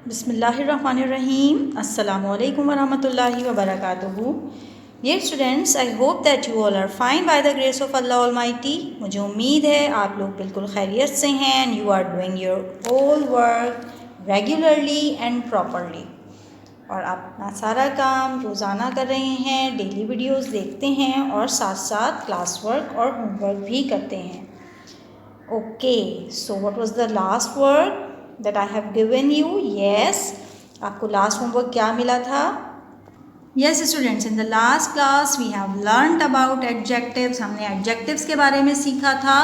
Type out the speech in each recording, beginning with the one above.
Bismillahirrahmanirrahim. Assalamu alaikum warahmatullahi wabarakatuhu. Dear students, I hope that you all are fine by the grace of Allah Almighty. मुझे उम्मीद है आप लोग बिल्कुल खैरियत से हैं and you are doing your all work regularly and properly. और आप अपना सारा काम रोज़ाना कर रहे हैं, डेली वीडियोस देखते हैं और साथ साथ क्लास वर्क और होमवर्क भी करते हैं. Okay, so what was the last work that I have given you? Yes, आपको लास्ट होमवर्क क्या मिला था? Yes students, in the last class we have learned about adjectives. हमने adjectives के बारे में सीखा था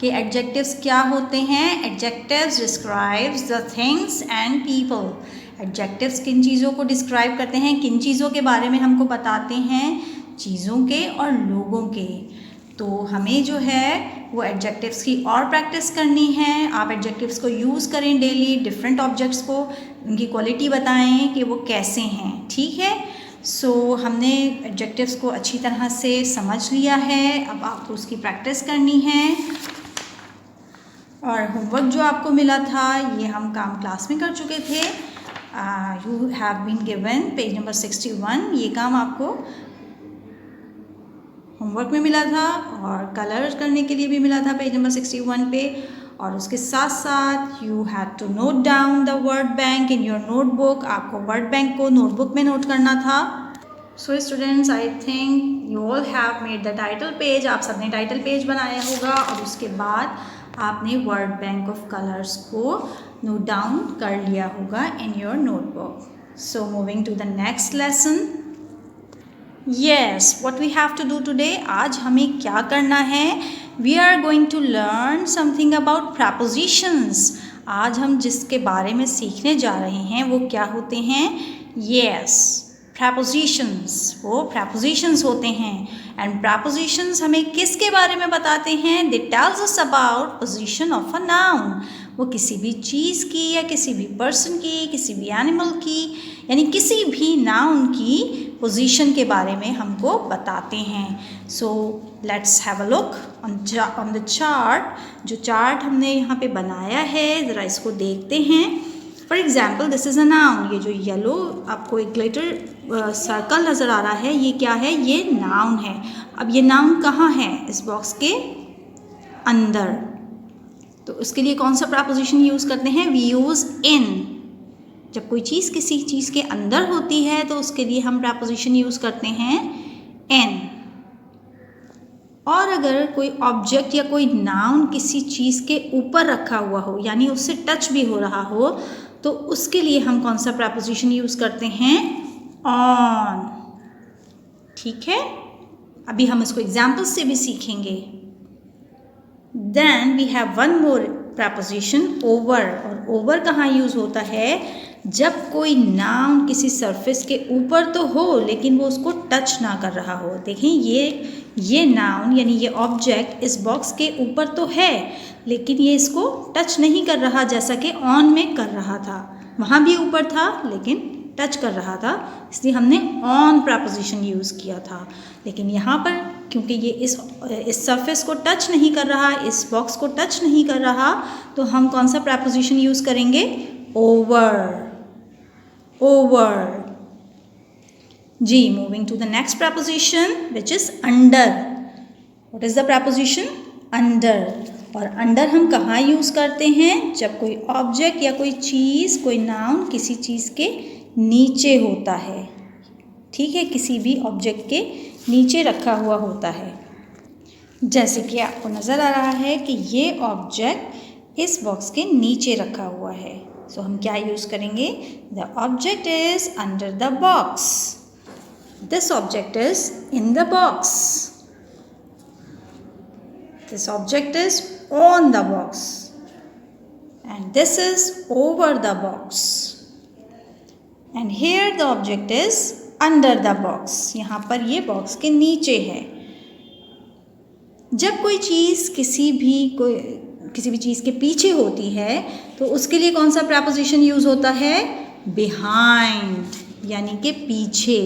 कि adjectives क्या होते हैं. Adjectives describes the things and people. Adjectives किन चीज़ों को describe करते हैं, किन चीज़ों के बारे में हमको बताते हैं, चीज़ों के और लोगों के. तो हमें जो है वो एडजेक्टिव्स की और प्रैक्टिस करनी है. आप एडजेक्टिव्स को यूज़ करें डेली, डिफरेंट ऑब्जेक्ट्स को, उनकी क्वालिटी बताएं कि वो कैसे हैं. ठीक है. सो हमने एडजेक्टिव्स को अच्छी तरह से समझ लिया है. अब आपको उसकी प्रैक्टिस करनी है. और होमवर्क जो आपको मिला था ये हम काम क्लास में कर चुके थे. You have been given page number 61. ये काम आपको होमवर्क में मिला था और कलर करने के लिए भी मिला था पेज नंबर 61 पे. और उसके साथ साथ you had to note down the word bank in your notebook. आपको वर्ड बैंक को नोटबुक में नोट करना था. So students, I think you all have made the title page. आप सबने टाइटल पेज बनाया होगा और उसके बाद आपने वर्ड बैंक ऑफ कलर्स को नोट डाउन कर लिया होगा in your notebook. So moving to the next lesson. Yes, what we have to do today? आज हमें क्या करना है? We are going to learn something about prepositions. आज हम जिसके बारे में सीखने जा रहे हैं वो क्या होते हैं? Yes, prepositions. वो prepositions होते हैं. And prepositions हमें किसके बारे में बताते हैं? They tells us about position of a noun. वो किसी भी चीज़ की या किसी भी पर्सन की, किसी भी एनिमल की, यानी किसी भी नाउन की पोजीशन के बारे में हमको बताते हैं. So let's have a look on the chart. जो चार्ट हमने यहाँ पे बनाया है ज़रा इसको देखते हैं. For example this is a noun. ये जो येलो आपको एक ग्लिटर सर्कल नज़र आ रहा है ये क्या है? ये नाउन है. अब ये नाउन कहाँ है? इस बॉक्स के अंदर. तो उसके लिए कौन सा प्रपोजिशन यूज़ करते हैं? We use in. जब कोई चीज़ किसी चीज़ के अंदर होती है तो उसके लिए हम प्रपोजिशन यूज़ करते हैं इन. और अगर कोई ऑब्जेक्ट या कोई नाउन किसी चीज़ के ऊपर रखा हुआ हो यानी उससे टच भी हो रहा हो तो उसके लिए हम कौन सा प्रपोजिशन यूज़ करते हैं? ऑन. ठीक है. अभी हम इसको एग्जाम्पल्स से भी सीखेंगे. Then we have one more preposition over. और over कहाँ यूज़ होता है? जब कोई नाउन किसी सरफेस के ऊपर तो हो लेकिन वो उसको टच ना कर रहा हो. देखें ये नाउन यानी ये ऑब्जेक्ट इस बॉक्स के ऊपर तो है लेकिन ये इसको टच नहीं कर रहा जैसा कि ऑन में कर रहा था. वहाँ भी ऊपर था लेकिन टच कर रहा था इसलिए हमने ऑन प्रपोजिशन यूज़ किया था. लेकिन यहाँ पर क्योंकि ये इस सरफेस को टच नहीं कर रहा, इस बॉक्स को टच नहीं कर रहा तो हम कौन सा प्रपोजिशन यूज़ करेंगे? ओवर. ओवर. जी. Moving to the next preposition which is under. What is the preposition? Under. और अंडर हम कहाँ यूज़ करते हैं? जब कोई ऑब्जेक्ट या कोई चीज़, कोई नाउन किसी चीज़ के नीचे होता है. ठीक है. किसी भी ऑब्जेक्ट के नीचे रखा हुआ होता है. जैसे कि आपको नज़र आ रहा है कि ये ऑब्जेक्ट इस बॉक्स के नीचे रखा हुआ है. सो हम क्या यूज़ करेंगे? The object is under the box. This object is in the box. This object is on the box. And this is over the box. And here the object is under the box. यहाँ पर ये box के नीचे है. जब कोई चीज़ किसी भी चीज़ के पीछे होती है तो उसके लिए कौन सा प्रपोजिशन यूज़ होता है? बिहाइंड, यानी कि पीछे.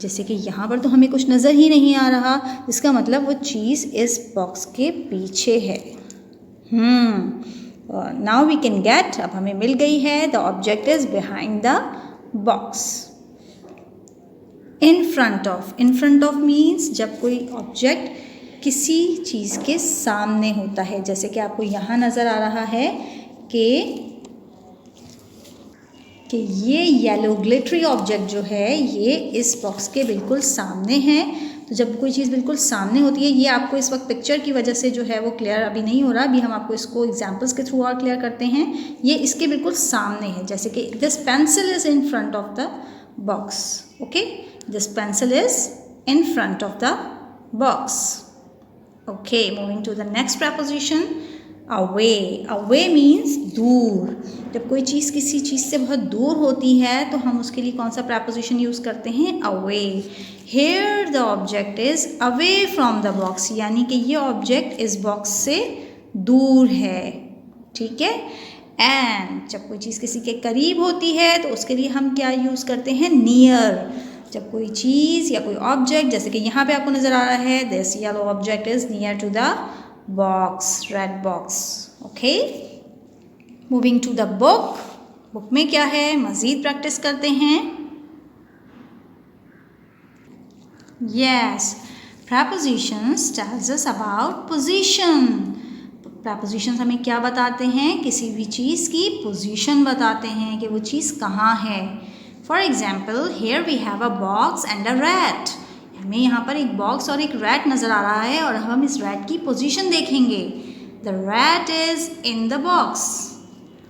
जैसे कि यहाँ पर तो हमें कुछ नज़र ही नहीं आ रहा, इसका मतलब वो चीज़ इस बॉक्स के पीछे है. नाउ वी कैन गेट, अब हमें मिल गई है, the object is behind the box. In front of, in front of means जब कोई ऑब्जेक्ट किसी चीज़ के सामने होता है. जैसे कि आपको यहाँ नज़र आ रहा है कि ये येलो ग्लिटरी ऑब्जेक्ट जो है ये इस बॉक्स के बिल्कुल सामने है. तो जब कोई चीज़ बिल्कुल सामने होती है, ये आपको इस वक्त पिक्चर की वजह से जो है वो क्लियर अभी नहीं हो रहा, अभी हम आपको इसको एग्जांपल्स के थ्रू और क्लियर करते हैं. ये इसके बिल्कुल सामने है. जैसे कि this pencil is in front of the box. Okay, this pencil is in front of the box. Okay, moving to the next preposition, away. Away means दूर. जब कोई चीज़ किसी चीज़ से बहुत दूर होती है तो हम उसके लिए कौन सा प्रपोजिशन यूज़ करते हैं? Away. Here the object is away from the box, यानी कि ये ऑब्जेक्ट इस बॉक्स से दूर है. ठीक है. एंड जब कोई चीज़ किसी के करीब होती है तो उसके लिए हम क्या यूज़ करते हैं? नियर. जब कोई चीज़ या कोई ऑब्जेक्ट, जैसे कि यहाँ पे आपको नज़र आ रहा है, this yellow object is near to the box, red box. Okay, moving to the book. Book में क्या है? मज़ीद प्रैक्टिस करते हैं. Yes, prepositions tells us about position. Prepositions हमें क्या बताते हैं? किसी भी चीज़ की पोजीशन बताते हैं कि वो चीज़ कहाँ है. For example, here we have a box and a rat. हमें यहाँ पर एक बॉक्स और एक रैट नज़र आ रहा है और हम इस रैट की पोजीशन देखेंगे. The rat is in the box.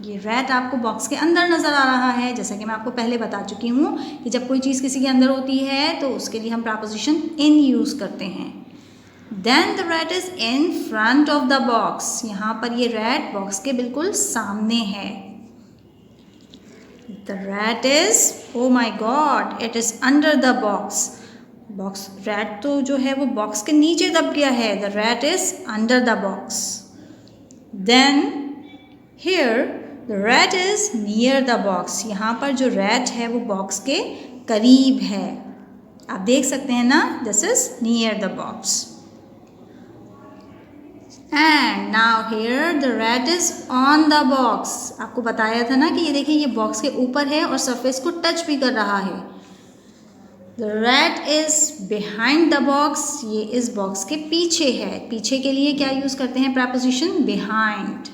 ये रैट आपको बॉक्स के अंदर नज़र आ रहा है. जैसा कि मैं आपको पहले बता चुकी हूँ कि जब कोई चीज़ किसी के अंदर होती है तो उसके लिए हम प्रपोजिशन इन यूज़ करते हैं. Then the rat is in front of the box. यहाँ पर ये रैट बॉक्स के बिल्कुल सामने है. The rat is, oh my god, it is under the box. Box, rat तो जो है वो बॉक्स के नीचे दब गया है. The rat is under the box. Then here the rat is near the box. यहाँ पर जो रैट है वो बॉक्स के करीब है. आप देख सकते हैं ना, this is near the box. And now here the rat is on the box. आपको बताया था ना कि ये देखिए, ये बॉक्स के ऊपर है और सरफेस को टच भी कर रहा है. The rat is behind the box. ये इस बॉक्स के पीछे है. पीछे के लिए क्या यूज़ करते हैं? Preposition behind.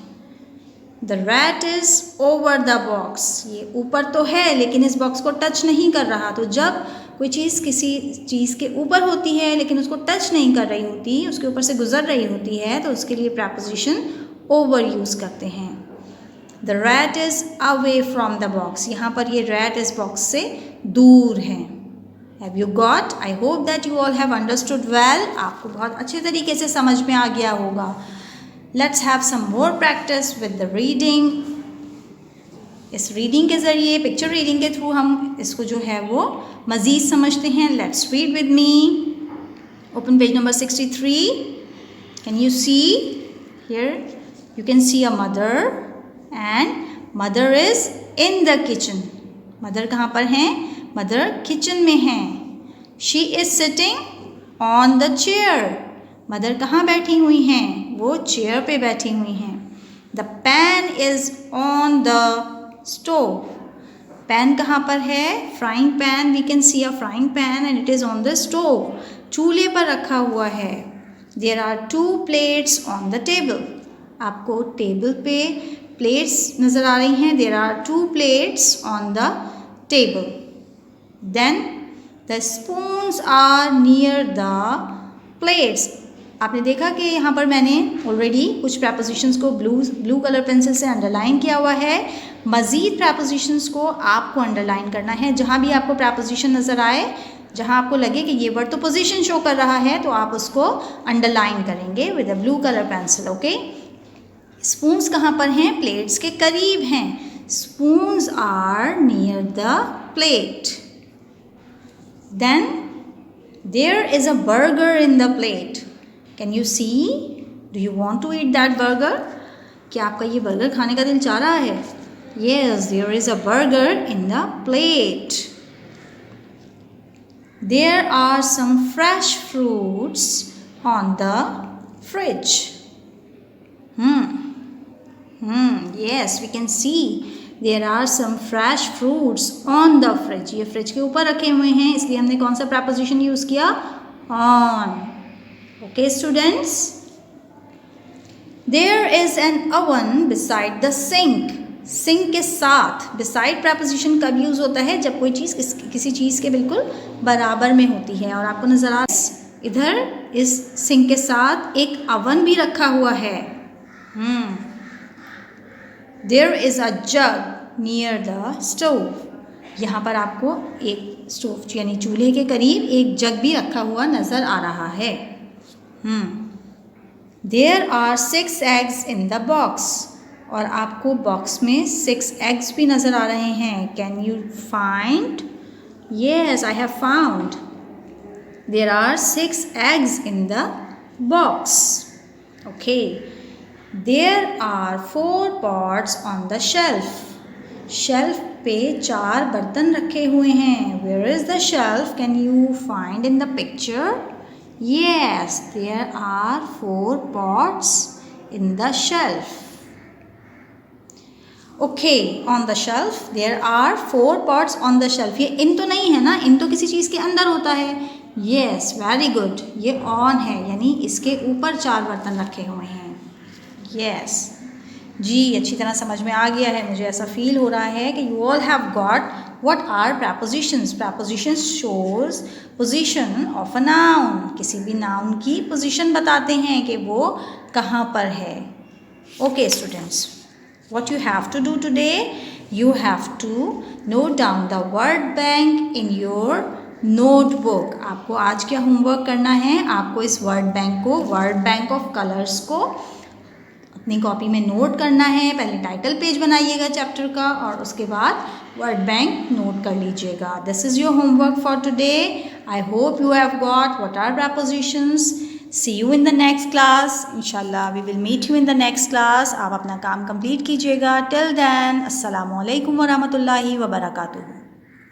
The rat is over the box. ये ऊपर तो है लेकिन इस बॉक्स को टच नहीं कर रहा. तो जब कोई चीज़ किसी चीज़ के ऊपर होती है लेकिन उसको टच नहीं कर रही होती, उसके ऊपर से गुजर रही होती है, तो उसके लिए प्रपोजिशन ओवर यूज़ करते हैं. The rat is away from the box. यहाँ पर ये रैट इस बॉक्स से दूर है. Have you got? I hope that you all have understood well. आपको बहुत अच्छे तरीके से समझ में आ गया होगा. Let's have some more practice with the reading. इस रीडिंग के ज़रिए, पिक्चर रीडिंग के थ्रू हम इसको जो है वो मज़ीद समझते हैं. Let's read with me. Open page number 63. Can you see? Here you can see a mother and mother is in the kitchen. Mother कहाँ पर हैं? मदर किचन में हैं. She is sitting on the chair. Mother कहाँ बैठी हुई हैं? वो चेयर पे बैठी हुई हैं. The pan is on the stove. Pan कहाँ पर है? Frying pan. We can see a frying pan and it is on the stove. चूल्हे पर रखा हुआ है. There are 2 plates on the table. आपको टेबल पे प्लेट्स नज़र आ रही हैं. There are 2 plates on the table. Then the spoons are near the plates. आपने देखा कि यहाँ पर मैंने ऑलरेडी कुछ प्रपोजिशंस को ब्लू कलर पेंसिल से अंडरलाइन किया हुआ है. मज़ीद प्रपोजिशंस को आपको अंडरलाइन करना है. जहाँ भी आपको प्रपोजिशन नज़र आए, जहाँ आपको लगे कि ये वर्ड तो पोजीशन शो कर रहा है, तो आप उसको अंडरलाइन करेंगे with a blue colour pencil. Okay. Spoons कहाँ पर हैं? प्लेट्स के करीब हैं. Spoons are near the plate. Then there is a burger in the plate. Can you see? Do you want to eat that burger? क्या आपका ये burger खाने का दिल चाह रहा है? Yes, there is a burger in the plate. There are some fresh fruits on the fridge. Yes, we can see there are some fresh fruits on the fridge. ये फ्रिज के ऊपर रखे हुए हैं, इसलिए हमने कौन सा preposition यूज़ किया? On. Okay, students. There is an oven beside the sink. Sink के साथ beside preposition कब यूज़ होता है? जब कोई चीज़ किसी चीज़ के बिल्कुल बराबर में होती है। और आपको नज़र आ इधर इस सिंक के साथ एक अवन भी रखा हुआ है। There is a jug near the stove. यहाँ पर आपको एक स्टोव यानी चूल्हे के करीब एक जग भी रखा हुआ नज़र आ रहा है। There are 6 eggs in the box. और आपको बॉक्स में 6 eggs भी नज़र आ रहे हैं। Can you find? Yes, I have found. There are 6 eggs in the box. Okay. There are 4 pots on the shelf. Shelf पे 4 बर्तन रखे हुए हैं। Where is the shelf? Can you find in the picture? Yes, there are 4 pots in the shelf. Okay, on the shelf there are 4 pots on the shelf. ये इन तो नहीं है ना, इन तो किसी चीज़ के अंदर होता है। Yes, very good. ये on है, यानी इसके ऊपर 4 बर्तन रखे हुए हैं। Yes. जी, अच्छी तरह समझ में आ गया है, मुझे ऐसा फील हो रहा है कि you all have got what are prepositions. Prepositions shows position of a noun. किसी भी noun की position बताते हैं कि वो कहाँ पर है। Okay, students. What you have to do today? You have to note down the word bank in your notebook. आपको आज क्या होमवर्क करना है? आपको इस word bank को, word bank of colors को अपनी कॉपी में नोट करना है। पहले टाइटल पेज बनाइएगा चैप्टर का और उसके बाद वर्ड बैंक नोट कर लीजिएगा। This is your homework for today. I hope you have got what are prepositions. See you in the next class. इंशाल्लाह we will meet you in the next class. आप अपना काम complete कीजिएगा। Till then अस्सलामु अलैकुम व रहमतुल्लाहि व बरकातुहू।